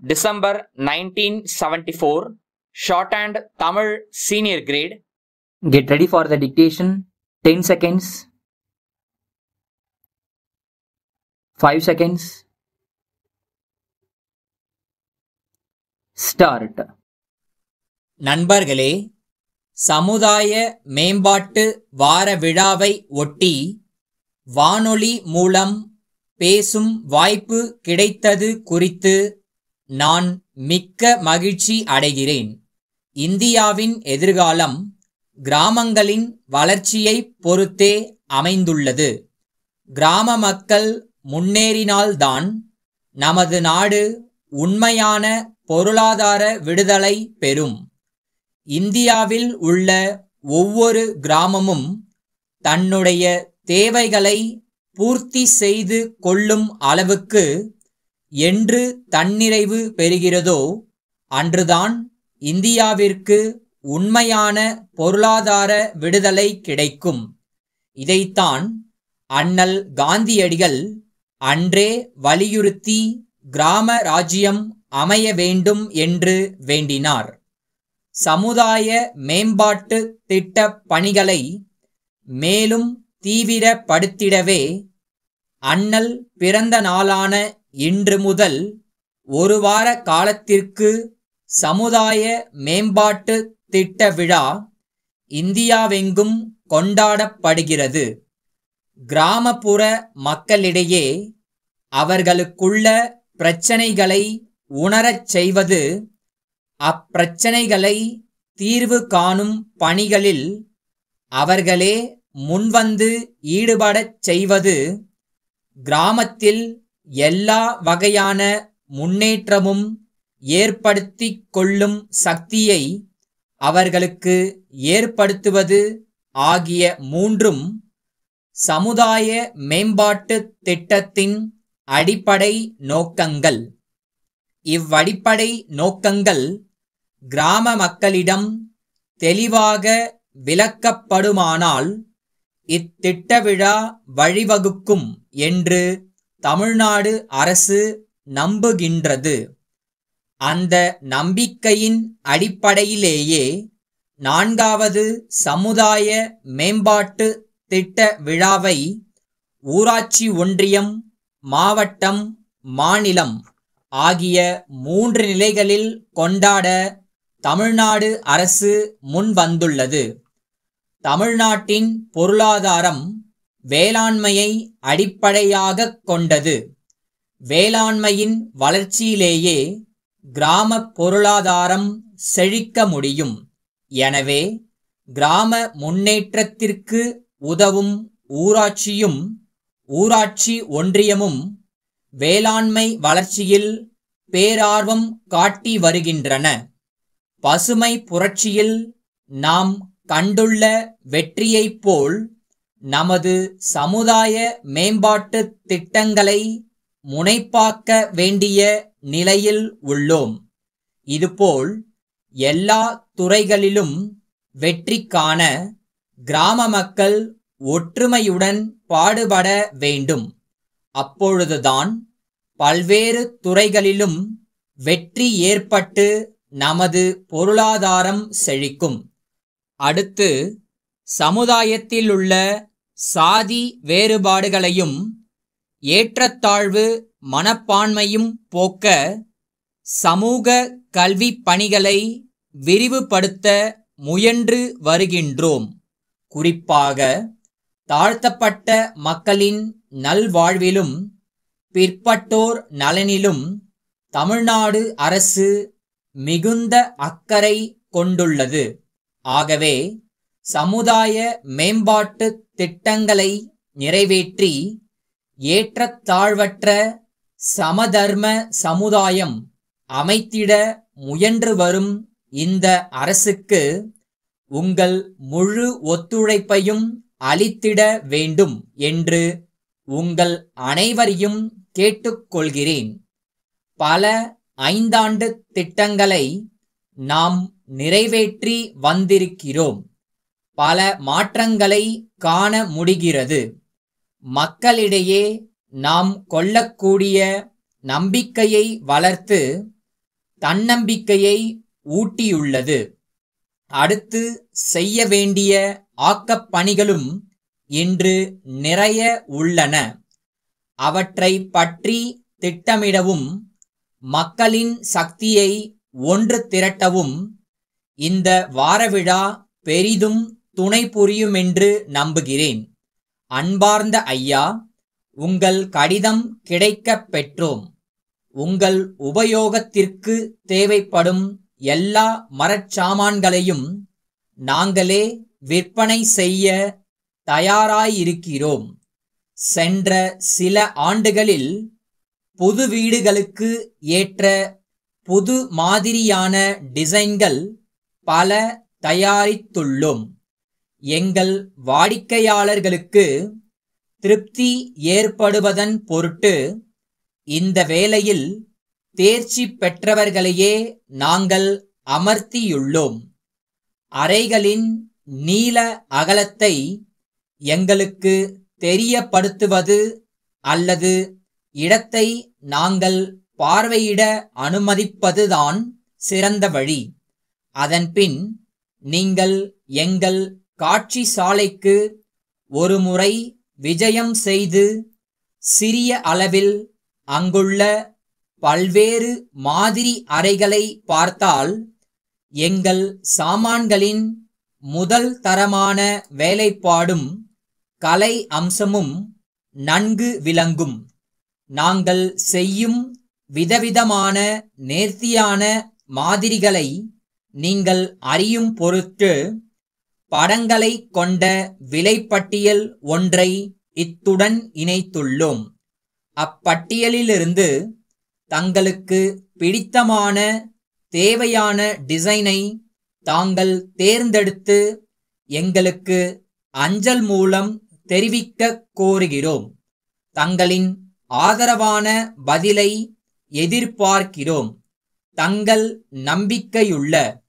December 1974, Shorthand Tamil Senior Grade. Get ready for the dictation. 10 seconds. 5 seconds. Start. நண்பர்களே, சமுதாய மேம்பாட்டு வார விழாவை ஒட்டி வானொலி மூலம் பேசும் வாய்ப்பு கிடைத்தது குறித்து நான் மிக்க மகிழ்ச்சி அடைகிறேன். இந்தியாவின் எதிர்காலம் கிராமங்களின் வளர்ச்சியை பொறுத்தே அமைந்துள்ளது. கிராம மக்கள் முன்னேறினால்தான் நமது நாடு உண்மையான பொருளாதார விடுதலை பெறும். இந்தியாவில் உள்ள ஒவ்வொரு கிராமமும் தன்னுடைய தேவைகளை பூர்த்தி செய்து கொள்ளும் அளவுக்கு என்று தன்னிறைவு பெறுகிறதோ அன்றுதான் இந்தியாவிற்கு உண்மையான பொருளாதார விடுதலை கிடைக்கும். இதைத்தான் அண்ணல் காந்தியடிகள் அன்றே வலியுறுத்தி கிராம ராஜ்யம் அமைய வேண்டும் என்று வேண்டினார். சமுதாய மேம்பாட்டு திட்ட பணிகளை மேலும் தீவிரப்படுத்திடவே அண்ணல் பிறந்த நாளான இன்று முதல் ஒரு வார காலத்திற்கு சமுதாய மேம்பாட்டு திட்ட விழா இந்தியாவெங்கும் கொண்டாடப்படுகிறது. கிராமப்புற மக்களிடையே அவர்களுக்குள்ள பிரச்சனைகளை உணரச் செய்வது, அப்பிரச்சனைகளை தீர்வு காணும் பணிகளில் அவர்களே முன்வந்து ஈடுபடச் செய்வது, கிராமத்தில் எல்லா வகையான முன்னேற்றமும் ஏற்படுத்திக் கொள்ளும் சக்தியை அவர்களுக்கு ஏற்படுத்துவது ஆகிய மூன்றும் சமுதாய மேம்பாட்டு திட்டத்தின் அடிப்படை நோக்கங்கள். இவ்வடிப்படை நோக்கங்கள் கிராம மக்களிடம் தெளிவாக விளக்கப்படுமானால் இத்திட்ட விழா வழிவகுக்கும் என்று தமிழ்நாடு அரசு நம்புகின்றது. அந்த நம்பிக்கையின் அடிப்படையிலேயே 4வது சமுதாய மேம்பாட்டு திட்ட விழாவை ஊராட்சி ஒன்றியம், மாவட்டம், மாநிலம் ஆகிய 3 நிலைகளில் கொண்டாட தமிழ்நாடு அரசு முன்வந்துள்ளது. தமிழ்நாட்டின் பொருளாதாரம் வேளாண்மையை அடிப்படையாக கொண்டது. வேளாண்மையின் வளர்ச்சியிலேயே கிராம பொருளாதாரம் செழிக்க முடியும். எனவே கிராம முன்னேற்றத்திற்கு உதவும் ஊராட்சியும் ஊராட்சி ஒன்றியமும் வேளாண்மை வளர்ச்சியில் பேரார்வம் காட்டி வருகின்றன. பசுமை புரட்சியில் நாம் கண்டுள்ள வெற்றியைப் போல் நமது சமுதாய மேம்பாட்டு திட்டங்களை முனைப்பாக்க வேண்டிய நிலையில் உள்ளோம். இதுபோல் எல்லா துறைகளிலும் வெற்றி காண கிராம மக்கள் ஒற்றுமையுடன் பாடுபட வேண்டும். அப்பொழுதுதான் பல்வேறு துறைகளிலும் வெற்றி ஏற்பட்டு நமது பொருளாதாரம் செழிக்கும். அடுத்து, சமுதாயத்திலுள்ள சாதி வேறுபாடுகளையும் ஏற்றத்தாழ்வு மனப்பான்மையும் போக்க சமூக கல்வி பணிகளை விரிவுபடுத்த முயன்று வருகின்றோம். குறிப்பாக தாழ்த்தப்பட்ட மக்களின் நல்வாழ்விலும் பிற்பட்டோர் நலனிலும் தமிழ்நாடு அரசு மிகுந்த அக்கறை கொண்டுள்ளது. ஆகவே சமுதாய மேம்பாட்டு திட்டங்களை நிறைவேற்றி ஏற்றத்தாழ்வற்ற சமதர்ம சமுதாயம் அமைத்திட முயன்று வரும் இந்த அரசுக்கு உங்கள் முழு ஒத்துழைப்பையும் அளித்திட வேண்டும் என்று உங்கள் அனைவரையும் கேட்டுக்கொள்கிறேன். பல 5 ஆண்டு திட்டங்களை நாம் நிறைவேற்றி வந்திருக்கிறோம். பல மாற்றங்களை காண முடிகிறது. மக்களிடையே நாம் கொள்ளக்கூடிய நம்பிக்கையை வளர்த்து தன்னம்பிக்கையை ஊட்டியுள்ளது. அடுத்து செய்ய வேண்டிய ஆக்கப் பணிகளும் இன்று நிறைய உள்ளன. அவற்றை பற்றி திட்டமிடவும் மக்களின் சக்தியை ஒன்று திரட்டவும் இந்த வாரவிழா பெரிதும் துணை புரியுமென்று நம்புகிறேன். அன்பார்ந்த ஐயா, உங்கள் கடிதம் கிடைக்கப் பெற்றோம். உங்கள் உபயோகத்திற்கு தேவைப்படும் எல்லா மரச்சாமான்களையும் நாங்களே விற்பனை செய்ய தயாராயிருக்கிறோம். சென்ற சில ஆண்டுகளில் புது வீடுகளுக்கு ஏற்ற புது மாதிரியான டிசைன்கள் பல தயாரித்துள்ளோம். எங்கள் வாடிக்கையாளர்களுக்கு திருப்தி ஏற்படுவதன் பொருட்டு இந்த வேலையில் தேர்ச்சி பெற்றவர்களையே நாங்கள் அமர்த்தியுள்ளோம். அறைகளின் நீள அகலத்தை எங்களுக்கு தெரியப்படுத்துவது அல்லது இடத்தை நாங்கள் பார்வையிட அனுமதிப்பதுதான் சிறந்த வழி. அதன்பின் நீங்கள் எங்கள் காட்சி சாலைக்கு ஒரு முறை விஜயம் செய்து சிறிய அளவில் அங்குள்ள பல்வேறு மாதிரி அறைகளை பார்த்தால் எங்கள் சாமான்களின் முதல் தரமான வேலைப்பாடும் கலை அம்சமும் நன்கு விளங்கும். நாங்கள் செய்யும் விதவிதமான நேர்த்தியான மாதிரிகளை நீங்கள் அறியும் பொருட்டு படங்களை கொண்ட விலைப்பட்டியல் ஒன்றை இத்துடன் இணைத்துள்ளோம். அப்பட்டியலிலிருந்து தங்களுக்கு பிடித்தமான தேவையான டிசைனை தாங்கள் தேர்ந்தெடுத்து எங்களுக்கு அஞ்சல் மூலம் தெரிவிக்க கோருகிறோம். தங்களின் ஆதரவான பதிலை எதிர்பார்க்கிறோம். தங்கள் நம்பிக்கையுள்ள